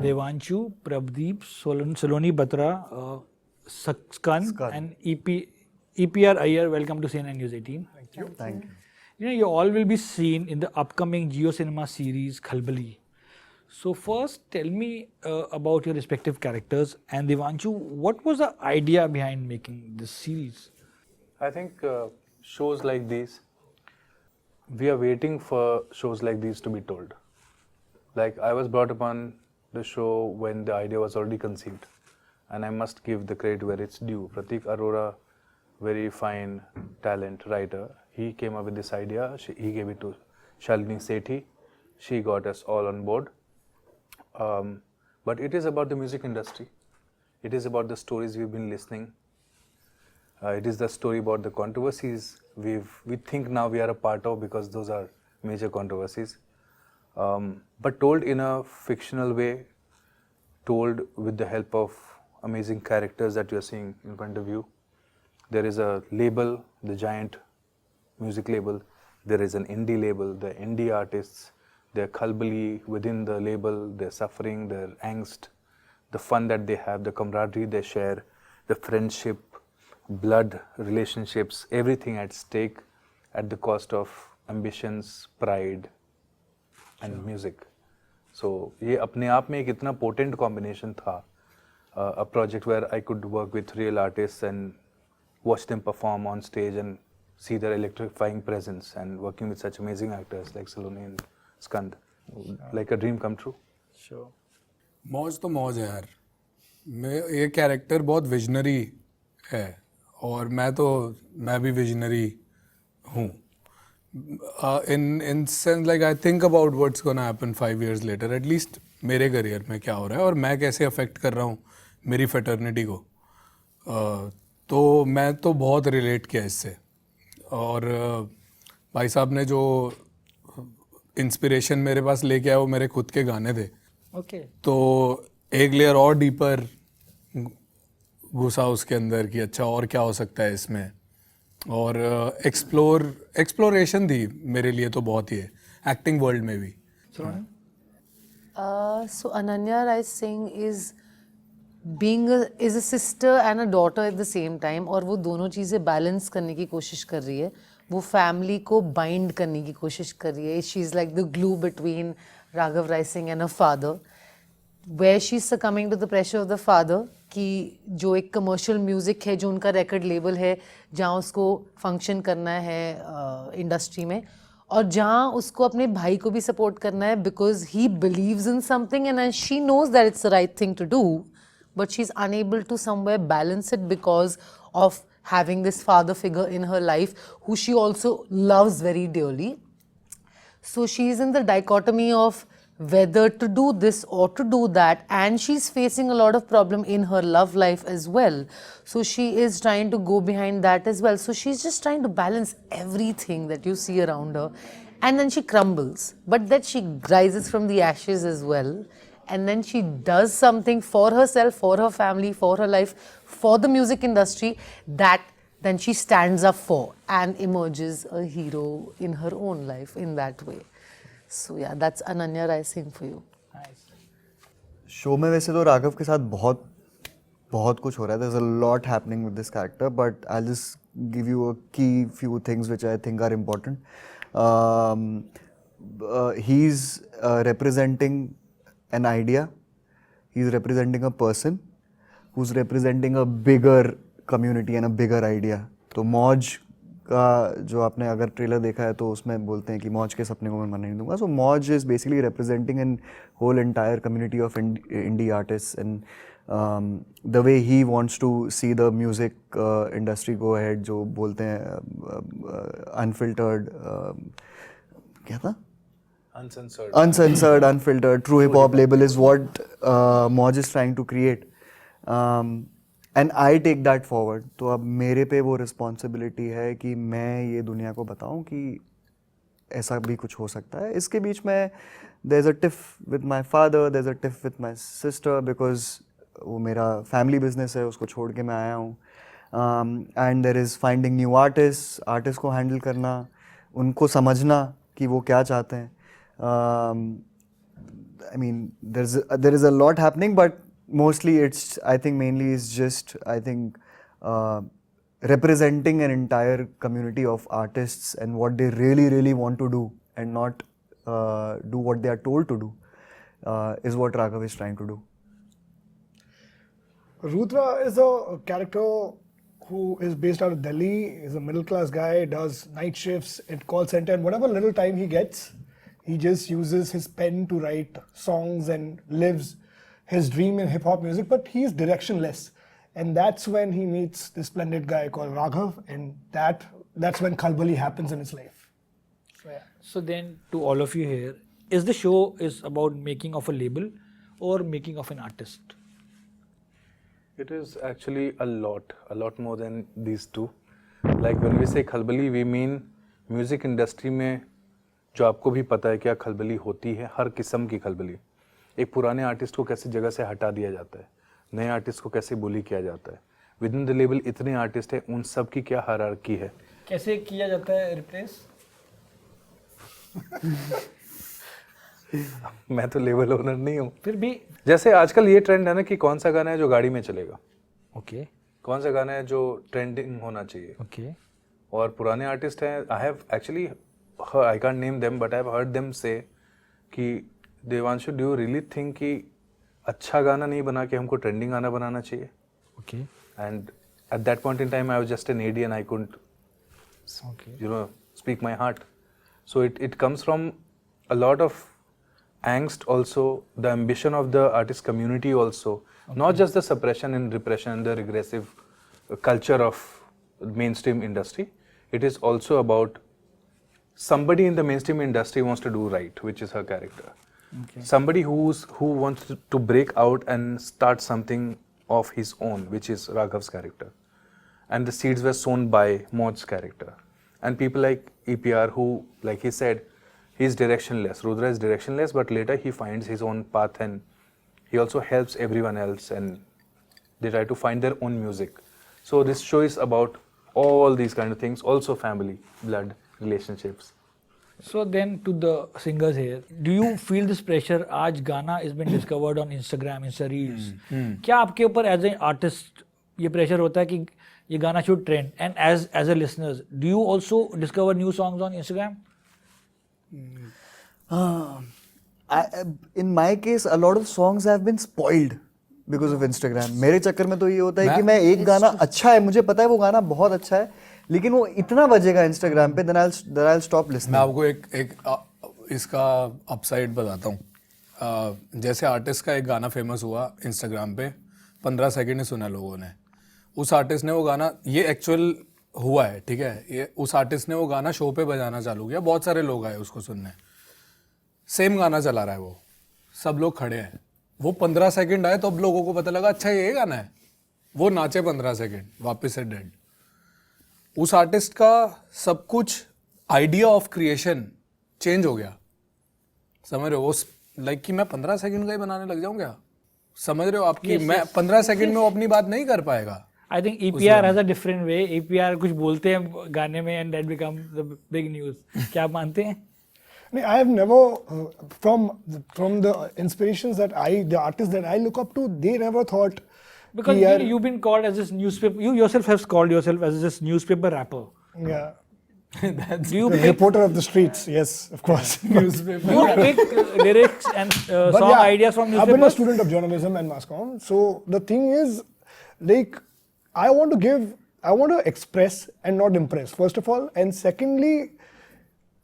Devanshu, Prabdeep, Saloni Batra, Skand, and EPR Iyer. Welcome to CNN News 18. Thank you. Thank you. You know, you all will be seen in the upcoming Jio Cinema series Khalbali. So first, tell me about your respective characters. And Devanshu, what was the idea behind making this series? I think shows like these, we are waiting for shows like these to be told. Like I was brought upon the show when the idea was already conceived, and I must give the credit where it's due. Pratik Arora, very fine talent writer, he came up with this idea. He gave it to Shalini Sethi. She got us all on board. But it is about the music industry. It is about the stories we've been listening. It is the story about the controversies we think now we are a part of, because those are major controversies. But told in a fictional way, told with the help of amazing characters that you're seeing in front of you. There is a label, the giant music label. There is an indie label, the indie artists, their Khalbali within the label, their suffering, their angst, the fun that they have, the camaraderie they share, the friendship, blood relationships, everything at stake at the cost of ambitions, pride and music. So ये अपने आप में एक इतना potent combination था, a project where I could work with real artists and watch them perform on stage and see their electrifying presence, and working with such amazing actors like Saloni and Skand, like a dream come true. Sure. मौज तो मौज है यार. ये character बहुत visionary है और मैं भी विजनरी हूँ. in sense like I think about what's gonna happen 5 years later, at least मेरे करियर में क्या हो रहा है और मैं कैसे अफेक्ट कर रहा हूँ मेरी फेटर्निटी को. तो मैं तो बहुत रिलेट किया इससे. और भाई साहब ने जो इंस्पिरेशन मेरे पास लेके आया वो मेरे खुद के गाने थे. तो एक लेयर और डीपर घुसा उसके अंदर कि अच्छा और क्या हो सकता है इसमें, और एक्सप्लोरेशन थी मेरे लिए तो बहुत ही है एक्टिंग वर्ल्ड में भी. So Ananya Rai Singh is a sister and a daughter at the same time, और वो दोनों चीज़ें बैलेंस करने की कोशिश कर रही है. वो फैमिली को बाइंड करने की कोशिश कर रही है. She is like the glue between Raghav Rai Singh and a father, where she is succumbing to the pressure of the father कि जो एक कमर्शियल म्यूज़िक है, जो उनका रिकॉर्ड लेबल है, जहाँ उसको फंक्शन करना है इंडस्ट्री में, और जहाँ उसको अपने भाई को भी सपोर्ट करना है because he believes in something and she knows that it's the right thing to do, but she is unable to somewhere balance it because of having this father figure in her life who she also loves very dearly. So she is in the dichotomy of whether to do this or to do that, and she's facing a lot of problem in her love life as well. So she is trying to go behind that as well. So she's just trying to balance everything that you see around her, and then she crumbles, but then she rises from the ashes as well, and then she does something for herself, for her family, for her life, for the music industry, that then she stands up for and emerges a hero in her own life in that way. So yeah, that's Ananya Rai Singh for you. Nice. Show में वैसे तो राघव के साथ बहुत कुछ हो रहा है. There's a lot happening with this character, but I'll just give you a key few things which I think are important. He's representing an idea. He's representing a person who's representing a bigger community and a bigger idea. तो मौज का जो आपने अगर trailer देखा है तो उसमें बोलते हैं कि मौज के सपने को मैं मरने नहीं दूंगा. So मौज is basically representing an whole entire community of indie artists, and the way he wants to see the music industry go ahead, जो बोलते हैं unfiltered, क्या था? Uncensored, unfiltered, true hip hop label is what Moj is trying to create. And I take that forward. तो अब मेरे पे वो responsibility है कि मैं ये दुनिया को बताऊं कि ऐसा भी कुछ हो सकता है. इसके बीच में there's a tiff with my father, there's a tiff with my sister because वो मेरा family business है, उसको छोड़ के मैं आया हूँ. And there is finding new artists को handle करना, उनको समझना कि वो क्या चाहते हैं. I mean, there is a lot happening, but mostly it's, I think, mainly is just, I think, representing an entire community of artists and what they really, really want to do and not do what they are told to do is what Raghav is trying to do. Rudra is a character who is based out of Delhi. He's a middle class guy, does night shifts at call center, and whatever little time he gets, he just uses his pen to write songs and lives his dream in hip hop music, but he's directionless. And that's when he meets this splendid guy called Raghav, and that's when Khalbali happens in his life. So, yeah. So then, to all of you here, is the show is about making of a label or making of an artist? It is actually a lot more than these two. Like when we say खलबली, we mean music industry में जो आपको भी पता है क्या खलबली होती है, हर किस्म की खलबली. एक पुराने आर्टिस्ट को कैसे जगह से हटा दिया जाता है, नए आर्टिस्ट को कैसे बुली किया जाता है. विद इन द लेबल इतने आर्टिस्ट हैं, उन सब की क्या हायरार्की है. कैसे किया जाता है रिप्लेस? मैं तो लेबल ओनर नहीं हूँ. फिर भी जैसे आजकल ये ट्रेंड है ना कि कौन सा गाना है जो गाड़ी में चलेगा, ओके कौन सा गाना है जो ट्रेंडिंग होना चाहिए. ओके और पुराने आर्टिस्ट हैं, I have actually, I can't name them but I have heard them से कि Devanshu, do you really think कि अच्छा गाना नहीं बना के हमको ट्रेंडिंग गाना बनाना चाहिए. Okay and at that point in time I was just an AD and I couldn't speak my heart. So it comes from a lot of angst also, the ambition of the artist community also, not just the suppression and repression and the regressive culture of mainstream industry. It is also about somebody in the mainstream industry wants to do right, which is her character. Somebody who wants to break out and start something of his own, which is Raghav's character. And the seeds were sown by Moj's character. And people like EPR who, like he said, he's directionless. Rudra is directionless, but later he finds his own path and he also helps everyone else and they try to find their own music. So this show is about all these kind of things, also family, blood, relationships. So then to the singers here, do you feel this pressure? आज गाना is been discovered on Instagram, Insta Reels. क्या आपके ऊपर as an artist ये pressure होता है कि ये गाना should trend? And as a listeners, do you also discover new songs on Instagram? In my case, a lot of songs have been spoiled because of Instagram. मेरे चक्कर में तो ये होता है कि मैं एक गाना अच्छा है, मुझे पता है वो गाना बहुत अच्छा है, लेकिन वो इतना बजेगा Instagram पे, then I'll stop listening. मैं आपको एक इसका अपसाइड बताता हूँ. जैसे आर्टिस्ट का एक गाना फेमस हुआ Instagram पे, 15 सेकंड ही सुना लोगों ने. उस आर्टिस्ट ने वो गाना, ये एक्चुअल हुआ है, ठीक है, ये उस आर्टिस्ट ने वो गाना शो पे बजाना चालू किया, बहुत सारे लोग आए उसको सुनने, सेम गाना चला रहा है वो, सब लोग खड़े हैं, वो 15 सेकंड आए तो अब लोगों को पता लगा अच्छा ये गाना है, वो नाचे 15 सेकंड, वापस से डेड. उस आर्टिस्ट का सब कुछ आइडिया ऑफ क्रिएशन चेंज हो गया. समझ रहे हो? वो लाइक कि मैं 15 सेकंड का ही बनाने लग जाऊं क्या? समझ रहे हो आपकी? मैं 15 सेकंड में वो अपनी बात नहीं कर पाएगा. I think EPR has a different way. EPR कुछ बोलते हैं गाने में and that becomes the big news. क्या आप मानते हैं? I have never, from the inspirations that the artists that I look up to, they never thought. Because you've been called as this newspaper, you yourself have called yourself as this newspaper rapper. Yeah. Do you The pick, reporter of the streets, yes, of course. do you pick lyrics and But song yeah, ideas from I've been a newspapers? student of journalism and mass comm. So the thing is, like, I want to express and not impress, first of all. And secondly,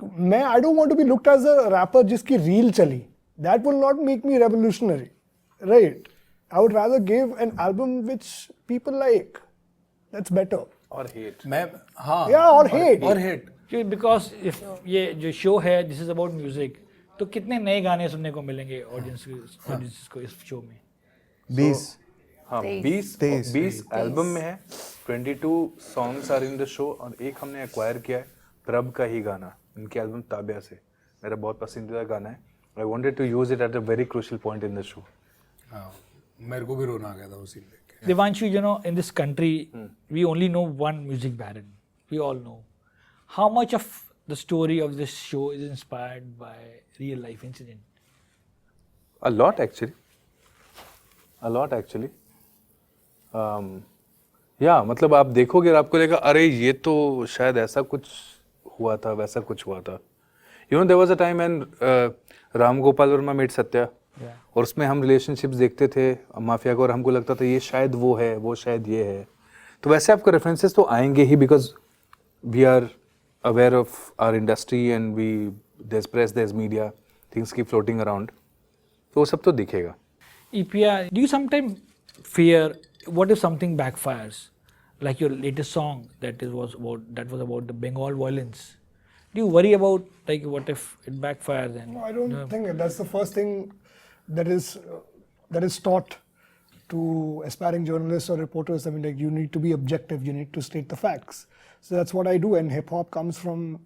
I don't want to be looked as a rapper jiski reel chali. That will not make me revolutionary, right? I would rather give an album which people like. That's better. Or hate. मैं हाँ Yeah, or hate. और hate. Because if ये जो show है, this is about music, तो कितने नए गाने सुनने को मिलेंगे audience को इस show में? 20. हाँ, 20 एल्बम में है, 22 songs are in the show और एक हमने एक्वायर किया है प्रभ का ही गाना, इनके एल्बम ताबिया से, मेरा बहुत पसंदीदा गाना है. I wanted to use it at a very crucial point in the show. हाँ, मेरे को भी रोना आ गया था उसी में. Devanshu, you know, in this country, we only know one music baron. We all know. How much of the story of this show is inspired by real life incident? A lot actually. A lot actually. या मतलब आप देखोगे और आपको लगेगा अरे ये तो शायद ऐसा कुछ हुआ था, वैसा कुछ हुआ था. You know, there was a time when Ram Gopal Varma met Satya, और उसमें हम रिलेशनशिप्स देखते थे माफिया को, और हमको लगता था ये शायद वो है, वो शायद ये है. तो वैसे आपको रेफरेंसेस तो आएंगे ही, because we are aware of our industry and we there's press, there's media, things keep floating around. तो वो सब तो दिखेगा. EPR, do you sometimes fear what if something backfires, like your latest song was about the Bengal violence? Do you worry about like what if it backfires? And No, I don't think that's the first thing that is taught to aspiring journalists or reporters. I mean, like, you need to be objective. You need to state the facts. So that's what I do. And hip hop comes from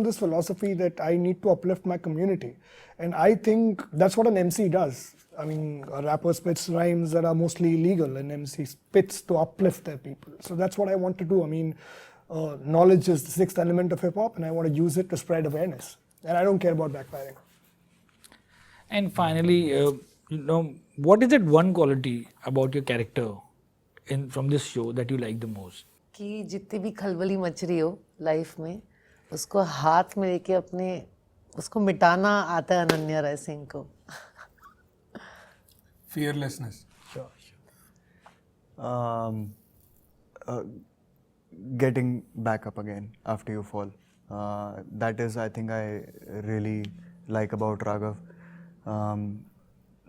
this philosophy that I need to uplift my community, and I think that's what an MC does. I mean, a rapper spits rhymes that are mostly illegal, and MC spits to uplift their people. So that's what I want to do. I mean, knowledge is the sixth element of hip hop, and I want to use it to spread awareness. And I don't care about backfiring. And finally, what is that one quality about your character from this show that you like the most? कि जितनी भी खलबली much रही हो life में, उसको हाथ में लेके उसको मिटाना आता है अनन्या राय सिंह को. fearlessness. Getting back up again after you fall. That is, I think, I really like about Raghav.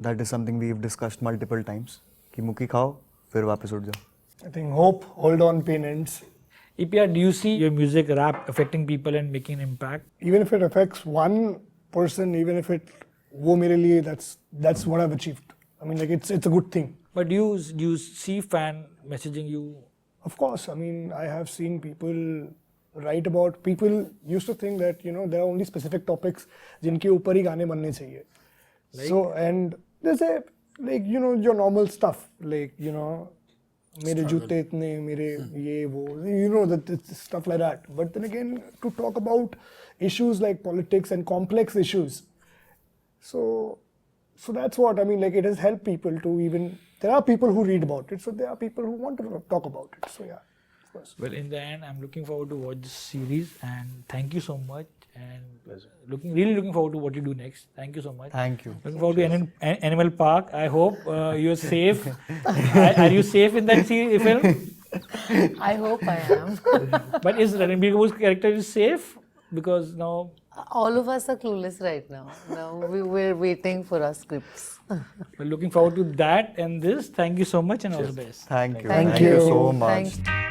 That is something we've discussed multiple times. कि मुक्की खाओ फिर वापस उठ जाओ. I think hope, hold on, pain ends. EPR, do you see your music rap affecting people and making an impact? Even if it affects one person, even if वो मेरे लिए that's what I've achieved. I mean, like, it's a good thing. But do you see fan messaging you? Of course, I mean, I have seen people write about, people used to think that, there are only specific topics जिनके ऊपर ही गाने बनने चाहिए. So, and there's like, your normal stuff, like, मेरे जूते इतने, मेरे ये वो, that it's stuff like that. But then again, to talk about issues like politics and complex issues, so that's what, I mean, like, it has helped people to even, there are people who read about it, so there are people who want to talk about it, so yeah, of course. Well, in the end, I'm looking forward to watch this series, and thank you so much, and really looking forward to what you do next. Thank you so much. Thank you. Looking forward to Animal Park. I hope you're safe. Are you safe in that film? I hope I am. But is Ranbir Kapoor's character is safe? Because now All of us are clueless right now. Now we're waiting for our scripts. we're looking forward to that and this. Thank you so much and all the best. Thank you. Thank you you. so much. Thank